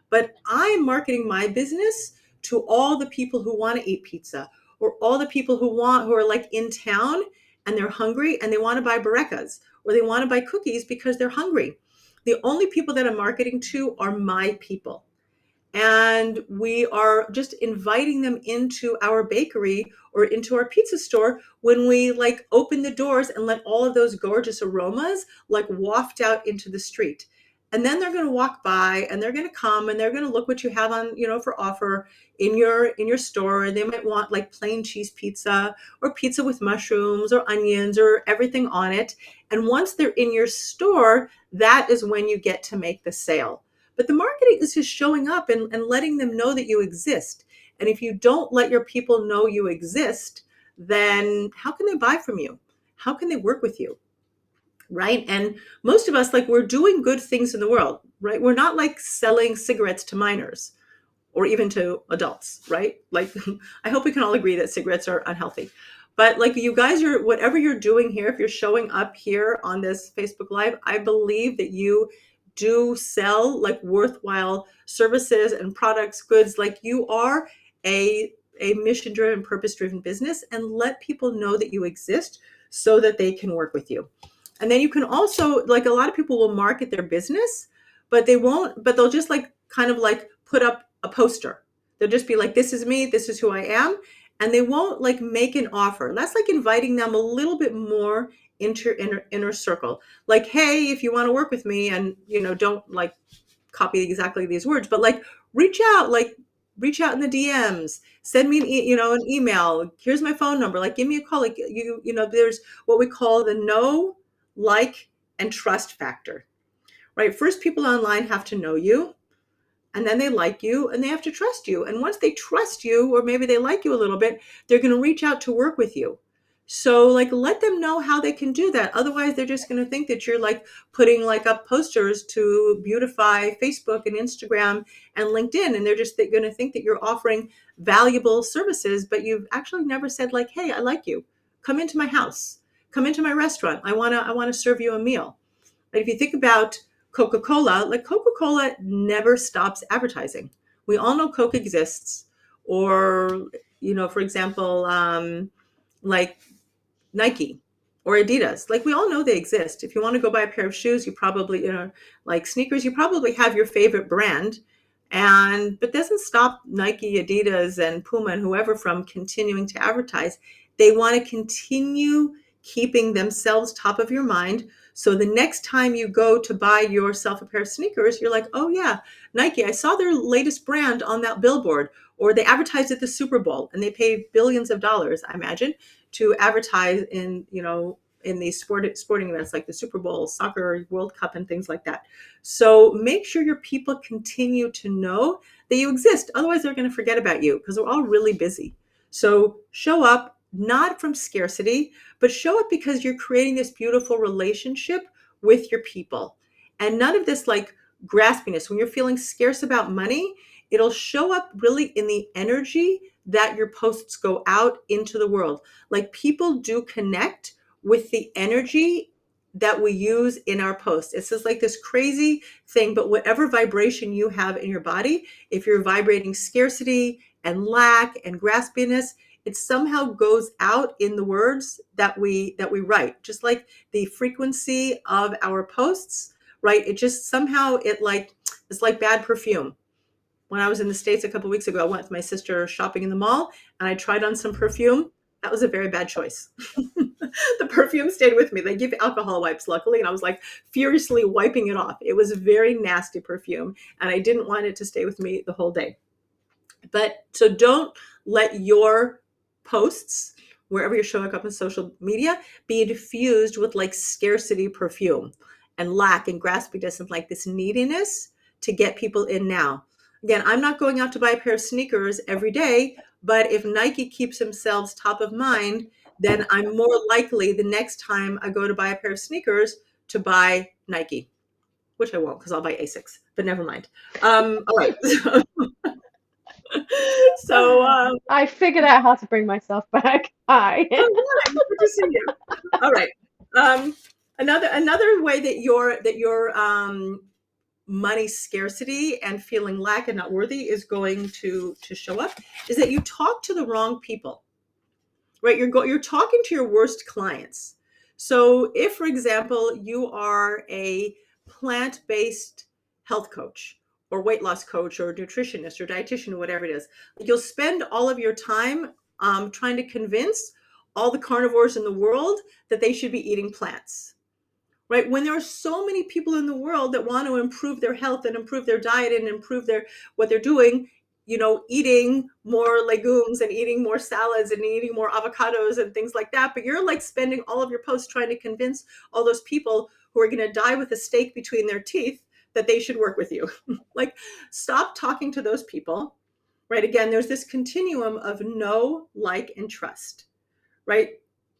[SPEAKER 1] But I'm marketing my business to all the people who want to eat pizza, or all the people who are like in town and they're hungry and they want to buy barecas, or they want to buy cookies because they're hungry. The only people that I'm marketing to are my people, and we are just inviting them into our bakery or into our pizza store when we like open the doors and let all of those gorgeous aromas like waft out into the street. And then they're going to walk by and they're going to come and they're going to look what you have on, for offer in your store. And they might want like plain cheese pizza or pizza with mushrooms or onions or everything on it. And once they're in your store, that is when you get to make the sale. But the marketing is just showing up and letting them know that you exist. And if you don't let your people know you exist, then how can they buy from you? How can they work with you? Right. And most of us, like, we're doing good things in the world, right? We're not like selling cigarettes to minors or even to adults, right? Like, I hope we can all agree that cigarettes are unhealthy. But like you guys are, whatever you're doing here, if you're showing up here on this Facebook Live, I believe that you do sell like worthwhile services and products, goods. Like you are a mission driven, purpose driven business, and let people know that you exist so that they can work with you. And then you can also, like, a lot of people will market their business, but they'll just like kind of like put up a poster. They'll just be like, this is me, this is who I am. And they won't like make an offer. That's like inviting them a little bit more into your inner circle. Like, hey, if you want to work with me, and don't like copy exactly these words, but like reach out, in the DMs, send me an email. Here's my phone number. Like, give me a call. Like, there's what we call the know, like, and trust factor, right? First, people online have to know you, and then they like you, and they have to trust you. And once they trust you, or maybe they like you a little bit, they're going to reach out to work with you. So like, let them know how they can do that. Otherwise, they're just going to think that you're like putting like up posters to beautify Facebook and Instagram and LinkedIn. And they're going to think that you're offering valuable services, but you've actually never said like, hey, I like you. Come into my house. Come into my restaurant. I want to serve you a meal. But if you think about Coca-Cola, like Coca-Cola never stops advertising. We all know Coke exists. Or, for example, like Nike or Adidas. Like, we all know they exist. If you want to go buy a pair of shoes, you probably, like sneakers, you probably have your favorite brand. But doesn't stop Nike, Adidas, and Puma and whoever from continuing to advertise. They want to continue keeping themselves top of your mind. So the next time you go to buy yourself a pair of sneakers, you're like, oh yeah, Nike, I saw their latest brand on that billboard, or they advertised at the Super Bowl, and they pay billions of dollars, I imagine, to advertise in these sporting events like the Super Bowl, soccer, World Cup, and things like that. So make sure your people continue to know that you exist. Otherwise, they're going to forget about you because we're all really busy. So show up, not from scarcity, but show up because you're creating this beautiful relationship with your people. And none of this like graspiness. When you're feeling scarce about money, it'll show up really in the energy that your posts go out into the world. Like, people do connect with the energy that we use in our posts. It's just like this crazy thing, but whatever vibration you have in your body, if you're vibrating scarcity and lack and graspiness, it somehow goes out in the words that we write. Just like the frequency of our posts, right? It just somehow, it's like bad perfume. When I was in the States a couple of weeks ago, I went with my sister shopping in the mall and I tried on some perfume. That was a very bad choice. The perfume stayed with me. They give alcohol wipes, luckily, and I was like furiously wiping it off. It was a very nasty perfume, and I didn't want it to stay with me the whole day. But so don't let your posts, wherever you're showing up in social media, be diffused with like scarcity perfume and lack and graspiness and like this neediness to get people in now. Again, I'm not going out to buy a pair of sneakers every day, But if Nike keeps themselves top of mind, then I'm more likely the next time I go to buy a pair of sneakers to buy Nike, which I won't because I'll buy Asics, but never mind. All right. So,
[SPEAKER 2] I figured out how to bring myself back. Hi.
[SPEAKER 1] oh, good to see you. All right. Um, another way that your money scarcity and feeling lack and not worthy is going to show up is that you talk to the wrong people, right? You're talking to your worst clients. So if, for example, you are a plant-based health coach or weight loss coach or nutritionist or dietitian or whatever it is, you'll spend all of your time trying to convince all the carnivores in the world that they should be eating plants, right? When there are so many people in the world that want to improve their health and improve their diet and improve their what they're doing, eating more legumes and eating more salads and eating more avocados and things like that. But you're like spending all of your posts trying to convince all those people who are going to die with a steak between their teeth that they should work with you. Like, stop talking to those people, right? Again, there's this continuum of know, like, and trust, right?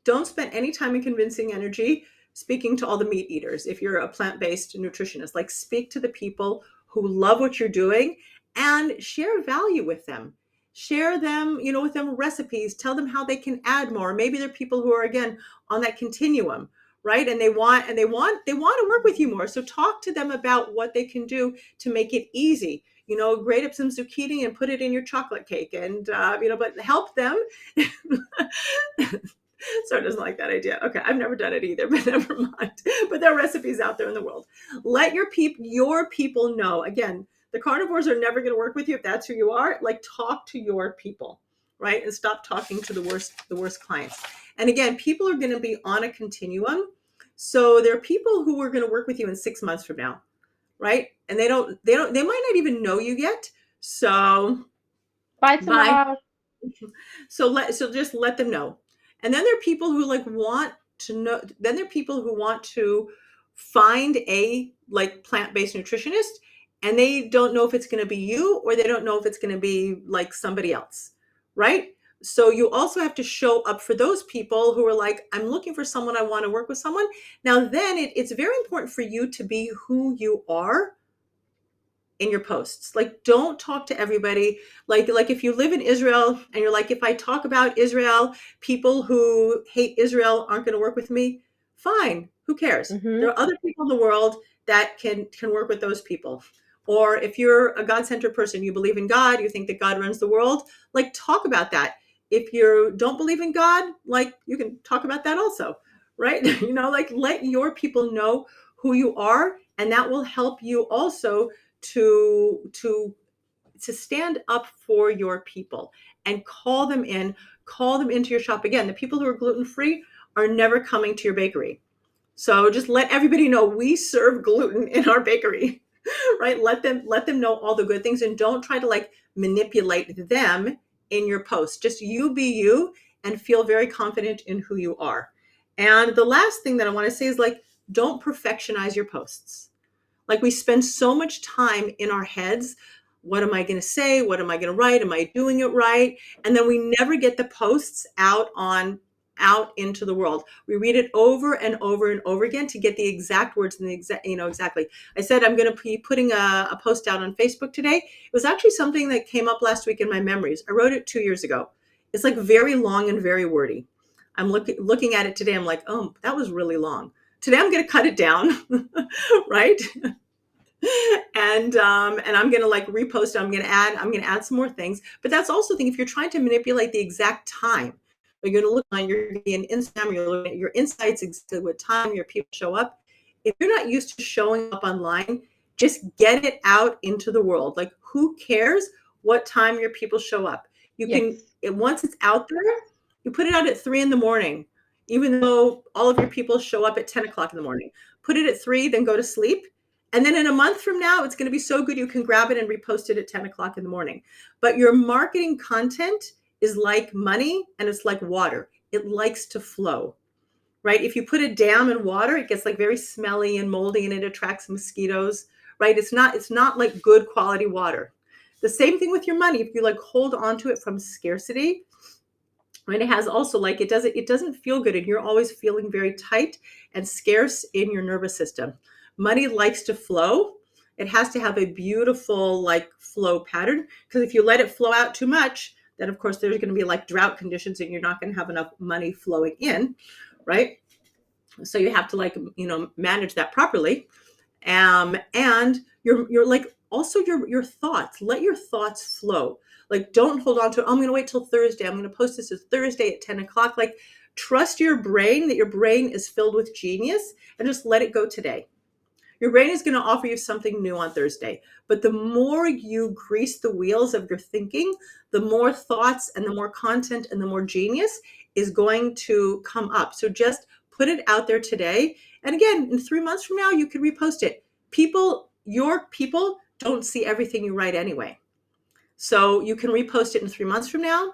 [SPEAKER 1] Don't spend any time in convincing energy speaking to all the meat eaters. If you're a plant-based nutritionist, like, speak to the people who love what you're doing and share value with them. Share them, with them recipes. Tell them how they can add more. Maybe they're people who are, again, on that continuum, right? And they want to work with you more. So talk to them about what they can do to make it easy. Grate up some zucchini and put it in your chocolate cake, and but help them. So doesn't like that idea. Okay, I've never done it either, but never mind. But there are recipes out there in the world. Let your people know. Again, the carnivores are never going to work with you if that's who you are. Like, talk to your people, right? And stop talking to the worst clients. And again, people are going to be on a continuum. So there are people who are going to work with you in 6 months from now, right? And they might not even know you yet. So
[SPEAKER 2] Bye
[SPEAKER 1] bye.
[SPEAKER 2] tomorrow.
[SPEAKER 1] So just let them know. And then there are people who like want to know. Then there are people who want to find a like plant-based nutritionist, and they don't know if it's going to be you or they don't know if it's going to be like somebody else, right? So you also have to show up for those people who are like, I'm looking for someone, I want to work with someone. Now then it's very important for you to be who you are in your posts. Like, don't talk to everybody. Like if you live in Israel and you're like, if I talk about Israel, people who hate Israel aren't going to work with me. Fine, who cares?
[SPEAKER 2] Hmm.
[SPEAKER 1] There are other people in the world that can work with those people. Or if you're a God-centered person, you believe in God, you think that God runs the world, like, talk about that. If you don't believe in God, like, you can talk about that also, right? Like, let your people know who you are, and that will help you also to stand up for your people and call them into your shop. Again, the people who are gluten free are never coming to your bakery. So just let everybody know we serve gluten in our bakery. Right? Let them know all the good things, and don't try to like manipulate them in your post. Just you be you and feel very confident in who you are. And the last thing that I want to say is, like, don't perfectionize your posts. Like, we spend so much time in our heads. What am I going to say? What am I going to write? Am I doing it right? And then we never get the posts out into the world. We read it over and over and over again to get the exact words and the exact, exactly. I said I'm going to be putting a post out on Facebook today. It was actually something that came up last week in my memories. I wrote it 2 years ago. It's like very long and very wordy. I'm looking at it today. I'm like, oh, that was really long. Today I'm going to cut it down, right? And I'm gonna like repost it. I'm gonna add some more things. But that's also the thing, if you're trying to manipulate the exact time, you're gonna look on your Instagram, you're looking at your insights, exactly what time your people show up. If you're not used to showing up online, just get it out into the world. Like, who cares what time your people show up? You can
[SPEAKER 2] Yes.
[SPEAKER 1] once it's out there, you put it out at 3 in the morning, even though all of your people show up at 10 o'clock in the morning. Put it at 3, then go to sleep, and then in a month from now, it's going to be so good you can grab it and repost it at 10 o'clock in the morning. But your marketing content is like money, and it's like water. It likes to flow, right? If you put a dam in water, it gets like very smelly and moldy and it attracts mosquitoes, right? It's not like good quality water. The same thing with your money. If you like hold on to it from scarcity, right, it has also like it doesn't feel good, and you're always feeling very tight and scarce in your nervous system. Money likes to flow. It has to have a beautiful like flow pattern, because if you let it flow out too much, then of course there's going to be like drought conditions and you're not going to have enough money flowing in, right? So you have to like manage that properly. And you're like also your thoughts, let your thoughts flow. Like don't hold on to it. Oh, I'm going to wait till Thursday, I'm going to post this as Thursday at 10 o'clock. Like trust your brain that your brain is filled with genius, and just let it go today. Your brain is going to offer you something new on Thursday. But the more you grease the wheels of your thinking, the more thoughts and the more content and the more genius is going to come up. So just put it out there today. And again, in 3 months from now, you could repost it. Your people don't see everything you write anyway. So you can repost it in 3 months from now.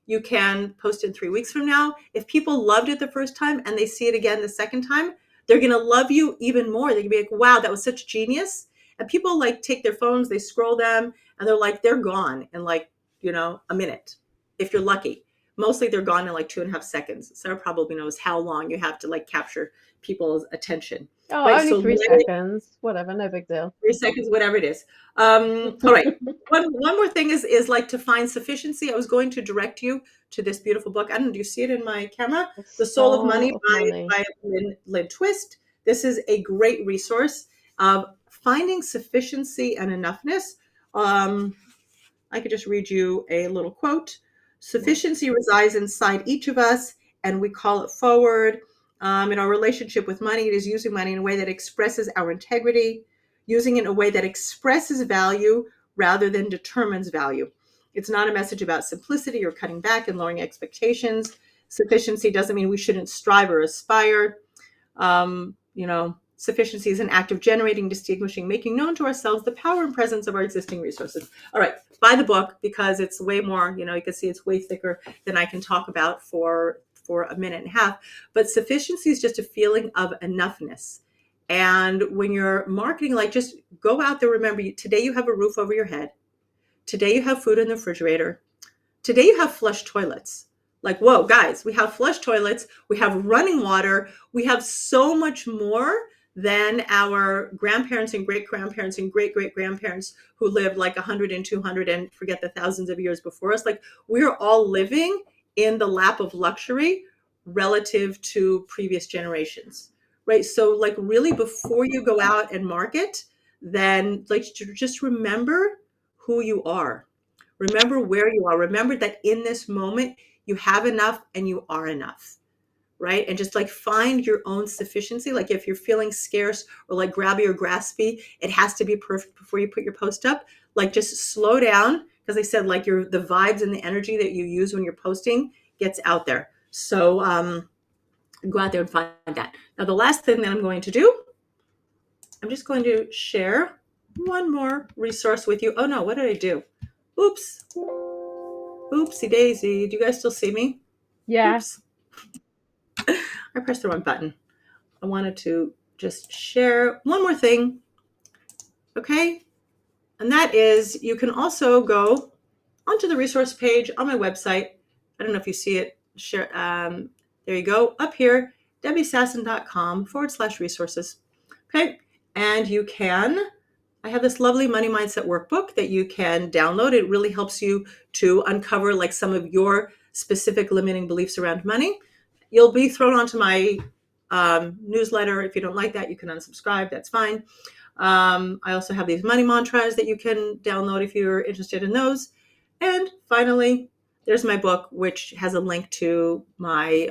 [SPEAKER 1] You can post it in 3 weeks from now. If people loved it the first time and they see it again the second time, they're going to love you even more. They're going to be like, wow, that was such genius. And people like take their phones, they scroll them, and they're gone in like, a minute, if you're lucky. Mostly they're gone in like 2.5 seconds. Sarah probably knows how long you have to like capture people's attention,
[SPEAKER 2] Oh,
[SPEAKER 1] right?
[SPEAKER 2] only
[SPEAKER 1] So
[SPEAKER 2] three
[SPEAKER 1] let it
[SPEAKER 2] seconds. Whatever, no big deal.
[SPEAKER 1] 3 seconds, whatever it is. All right. One more thing is like to find sufficiency. I was going to direct you to this beautiful book. I don't know, do you see it in my camera?
[SPEAKER 2] The
[SPEAKER 1] The Soul of
[SPEAKER 2] soul
[SPEAKER 1] Money
[SPEAKER 2] of
[SPEAKER 1] by,
[SPEAKER 2] money.
[SPEAKER 1] by Lynn Twist. This is a great resource of finding sufficiency and enoughness. I could just read you a little quote. Sufficiency resides inside each of us, and we call it forward. In our relationship with money, it is using money in a way that expresses our integrity, using it in a way that expresses value rather than determines value. It's not a message about simplicity or cutting back and lowering expectations. Sufficiency doesn't mean we shouldn't strive or aspire. Sufficiency is an act of generating, distinguishing, making known to ourselves the power and presence of our existing resources. All right, buy the book because it's way more, you can see it's way thicker than I can talk about for a minute and a half. But sufficiency is just a feeling of enoughness. And when you're marketing, like just go out there, remember, today you have a roof over your head. Today you have food in the refrigerator. Today you have flush toilets. Like, whoa, guys, we have flush toilets, we have running water, we have so much more than our grandparents and great grandparents and great great grandparents who lived like 100 and 200 and forget the thousands of years before us. Like, we're all living in the lap of luxury relative to previous generations, right? So, like, really, before you go out and market, then like just remember who you are. Remember where you are. Remember that in this moment, you have enough and you are enough, right? And just like find your own sufficiency. Like if you're feeling scarce or like grabby or graspy, it has to be perfect before you put your post up. Like just slow down, because I said like the vibes and the energy that you use when you're posting gets out there. So go out there and find that. Now, the last thing that I'm going to do, I'm just going to share one more resource with you. Oh no, what did I do? Oops. Oopsie daisy. Do you guys still see me?
[SPEAKER 2] Yeah.
[SPEAKER 1] Oops. I pressed the wrong button. I wanted to just share one more thing. Okay. And that is you can also go onto the resource page on my website. I don't know if you see it. Share. There you go. Up here, debbiesassen.com/resources. Okay. And I have this lovely money mindset workbook that you can download. It really helps you to uncover like some of your specific limiting beliefs around money. You'll be thrown onto my newsletter. If you don't like that, you can unsubscribe. That's fine. I also have these money mantras that you can download if you're interested in those. And finally, there's my book, which has a link to my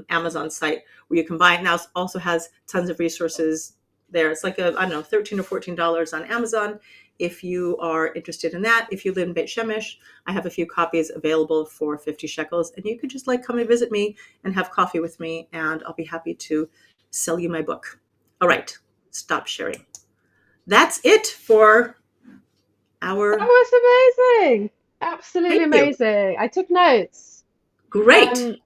[SPEAKER 1] Amazon site where you can buy it. Now it also has tons of resources there. It's like I don't know, $13 or $14 on Amazon if you are interested in that. If you live in Beit Shemesh, I have a few copies available for 50 shekels, and you could just like come and visit me and have coffee with me, and I'll be happy to sell you my book. All right, stop sharing. That's it for
[SPEAKER 2] That
[SPEAKER 1] our.
[SPEAKER 2] was amazing. Absolutely
[SPEAKER 1] Thank you.
[SPEAKER 2] amazing. I took notes.
[SPEAKER 1] Great.
[SPEAKER 2] Um,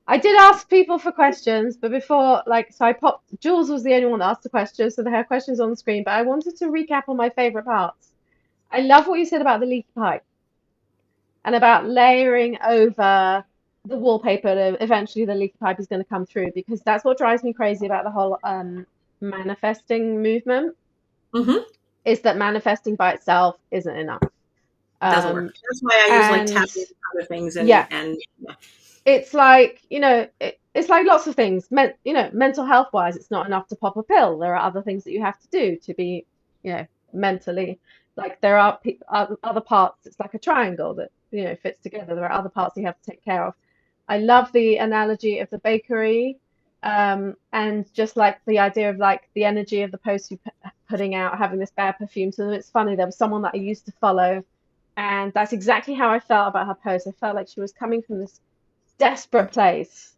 [SPEAKER 2] I did ask people for questions, but before, so I popped, Jules was the only one that asked the questions, so they have questions on the screen, but I wanted to recap on my favorite parts. I love what you said about the leaky pipe and about layering over the wallpaper to eventually the leaky pipe is going to come through because that's what drives me crazy about the whole manifesting movement
[SPEAKER 1] Hmm.
[SPEAKER 2] is that manifesting by itself isn't enough.
[SPEAKER 1] Doesn't work.
[SPEAKER 2] Um,
[SPEAKER 1] That's why I use like
[SPEAKER 2] and
[SPEAKER 1] tapping and other things
[SPEAKER 2] yeah,
[SPEAKER 1] and yeah.
[SPEAKER 2] it's like, it's like lots of things. Mental health wise, it's not enough to pop a pill. There are other things that you have to do to be, mentally. Like there are other parts. It's like a triangle that, fits together. There are other parts you have to take care of. I love the analogy of the bakery, and just like the idea of like the energy of the post you putting out, having this bad perfume to them. It's funny. There was someone that I used to follow, and that's exactly how I felt about her post. I felt like she was coming from this desperate place,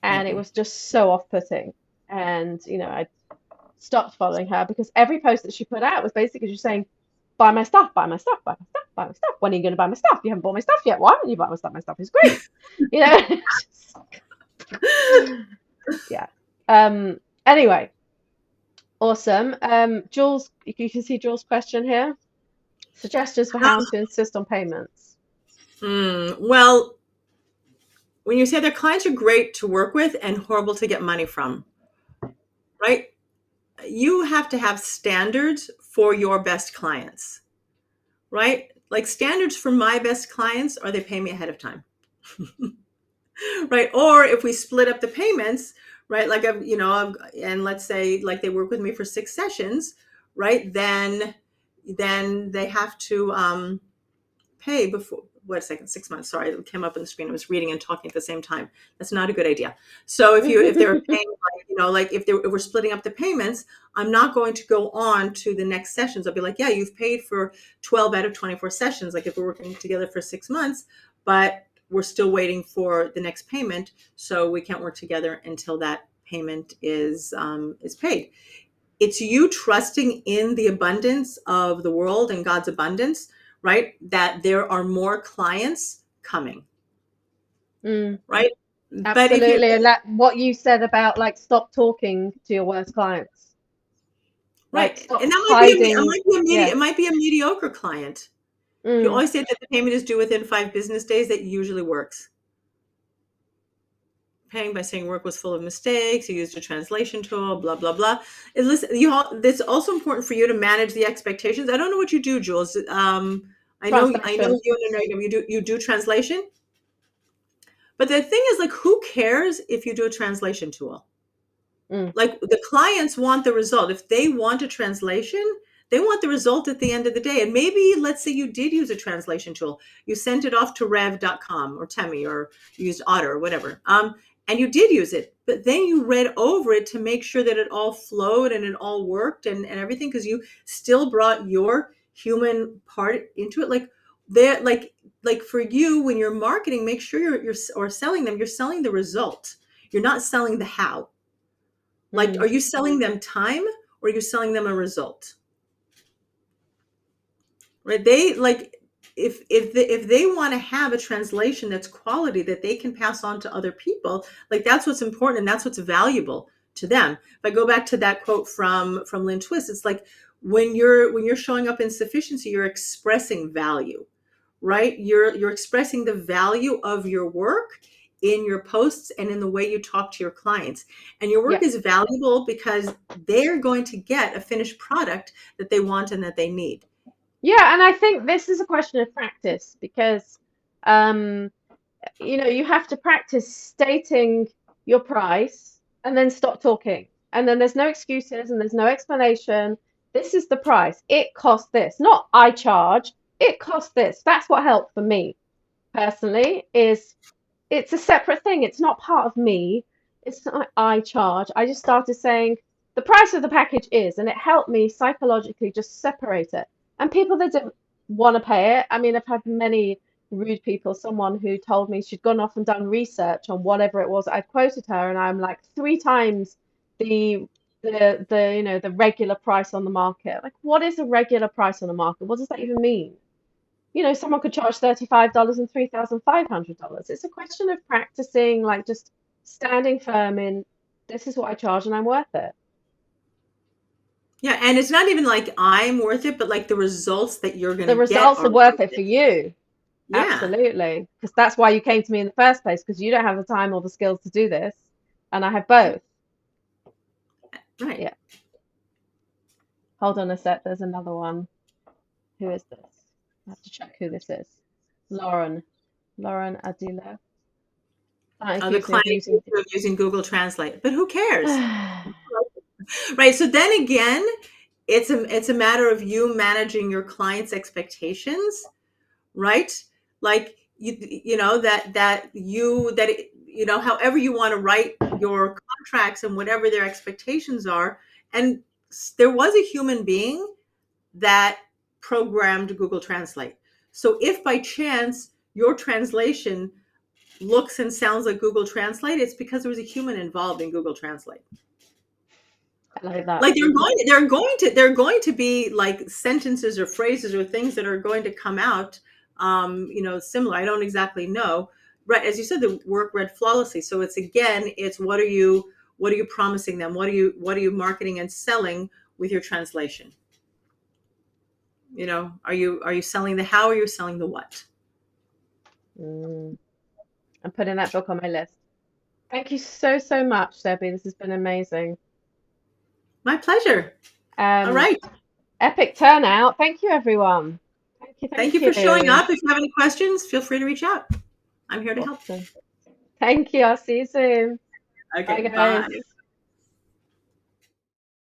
[SPEAKER 2] and it
[SPEAKER 1] Mhm.
[SPEAKER 2] was just so off-putting. And I stopped following her because every post that she put out was basically just saying, "Buy my stuff, buy my stuff, buy my stuff, buy my stuff. When are you going to buy my stuff? You haven't bought my stuff yet. Why haven't you bought my stuff? My stuff is great." You know, yeah. Anyway, awesome. Jules, you can see Jules' question here. Suggestions for how to insist on payments.
[SPEAKER 1] Well, when you say their clients are great to work with and horrible to get money from, right? You have to have standards for your best clients, right? Like standards for my best clients are they pay me ahead of time, right? Or if we split up the payments, right? Like and let's say like they work with me for 6 sessions, right? Then they have to pay before what a second 6 months, sorry, it came up on the screen. I was reading and talking at the same time. That's not a good idea. So if they're paying like like if we're splitting up the payments, I'm not going to go on to the next sessions. I'll be like, yeah, you've paid for 12 out of 24 sessions, like if we're working together for 6 months, but we're still waiting for the next payment, so we can't work together until that payment is paid. It's you trusting in the abundance of the world and God's abundance, right? That there are more clients coming,
[SPEAKER 2] Mm,
[SPEAKER 1] right? But if you
[SPEAKER 2] absolutely. And that what you said about like stop talking to your worst clients. Like
[SPEAKER 1] right,
[SPEAKER 2] stop
[SPEAKER 1] and that might be
[SPEAKER 2] hiding. Yeah.
[SPEAKER 1] it might be a mediocre client. If you
[SPEAKER 2] Mm,
[SPEAKER 1] always say that the payment is due within 5 business days, that usually works. Paying by saying work was full of mistakes, you used a translation tool, blah blah blah. And listen, it's also important for you to manage the expectations. I don't know what you do, Jules. I know
[SPEAKER 2] translation.
[SPEAKER 1] you do translation. But the thing is, like, who cares if you do a translation tool?
[SPEAKER 2] Mm,
[SPEAKER 1] Like, the clients want the result. If they want a translation, they want the result at the end of the day. And maybe, let's say you did use a translation tool. You sent it off to rev.com or Temi or you used Otter or whatever. And you did use it, but then you read over it to make sure that it all flowed and it all worked and everything because you still brought your human part into it. Like for you when you're marketing, make sure you're or selling them, you're selling the result. You're not selling the how. Like,
[SPEAKER 2] mm,
[SPEAKER 1] are you selling them time or are you selling them a result? Right? They like if they want to have a translation that's quality that they can pass on to other people, like that's what's important and that's what's valuable to them. If I go back to that quote from Lynn Twist, it's like when you're showing up in sufficiency, you're expressing value, right? You're expressing the value of your work in your posts and in the way you talk to your clients. And your
[SPEAKER 2] yeah.
[SPEAKER 1] work is valuable because they're going to get a finished product that they want and that they need.
[SPEAKER 2] Yeah, and I think this is a question of practice because um, you have to practice stating your price and then stop talking. And then there's no excuses and there's no explanation. This is the price. It costs this. Not I charge. It costs this. That's what helped for me personally is it's a separate thing. It's not part of me. It's not like I charge. I just started saying the price of the package is, and it helped me psychologically just separate it. And people that didn't want to pay it, I mean, I've had many rude people, someone who told me she'd gone off and done research on whatever it was I'd quoted her, and I'm like 3 times the the regular price on the market. Like, what is a regular price on the market? What does that even mean? Someone could charge $35 and $3,500. It's a question of practicing, like just standing firm in this is what I charge and I'm worth it.
[SPEAKER 1] Yeah, and it's not even like I'm worth it, but like the results that you're going
[SPEAKER 2] The
[SPEAKER 1] to get
[SPEAKER 2] results
[SPEAKER 1] are
[SPEAKER 2] are worth
[SPEAKER 1] worth
[SPEAKER 2] it for
[SPEAKER 1] it.
[SPEAKER 2] you.
[SPEAKER 1] Yeah,
[SPEAKER 2] Absolutely. Because that's why you came to me in the first place, because you don't have the time or the skills to do this. And I have both.
[SPEAKER 1] right.
[SPEAKER 2] Yeah. Hold on a sec. There's another one. Who is this? I have to check who this is. Lauren. Lauren Adila. Client
[SPEAKER 1] The
[SPEAKER 2] accused me
[SPEAKER 1] client
[SPEAKER 2] of using.
[SPEAKER 1] accused you of using Google Translate, but who cares? Right. So then again, it's a matter of you managing your client's expectations, right? Like however you want to write your contracts and whatever their expectations are. And there was a human being that programmed Google Translate. So if by chance your translation looks and sounds like Google Translate, it's because there was a human involved in Google Translate.
[SPEAKER 2] I like that.
[SPEAKER 1] Like they're going to be like sentences or phrases or things that are going to come out similar. I don't exactly know. Right, as you said, the work read flawlessly. So it's what are you promising them? What are you marketing and selling with your translation? Are you selling the how, or are you selling the what?
[SPEAKER 2] Mm. I'm putting that book on my list. Thank you so, so much, Debbie. This has been amazing.
[SPEAKER 1] My pleasure. All
[SPEAKER 2] Um,
[SPEAKER 1] right.
[SPEAKER 2] epic turnout. Thank you, everyone. Thank you,
[SPEAKER 1] Thank
[SPEAKER 2] thank
[SPEAKER 1] you for showing
[SPEAKER 2] you.
[SPEAKER 1] up. If you have any questions, feel free to reach out. I'm here to help.
[SPEAKER 2] Awesome. Thank you. I'll see you soon. Bye,
[SPEAKER 1] Okay, bye.
[SPEAKER 2] guys.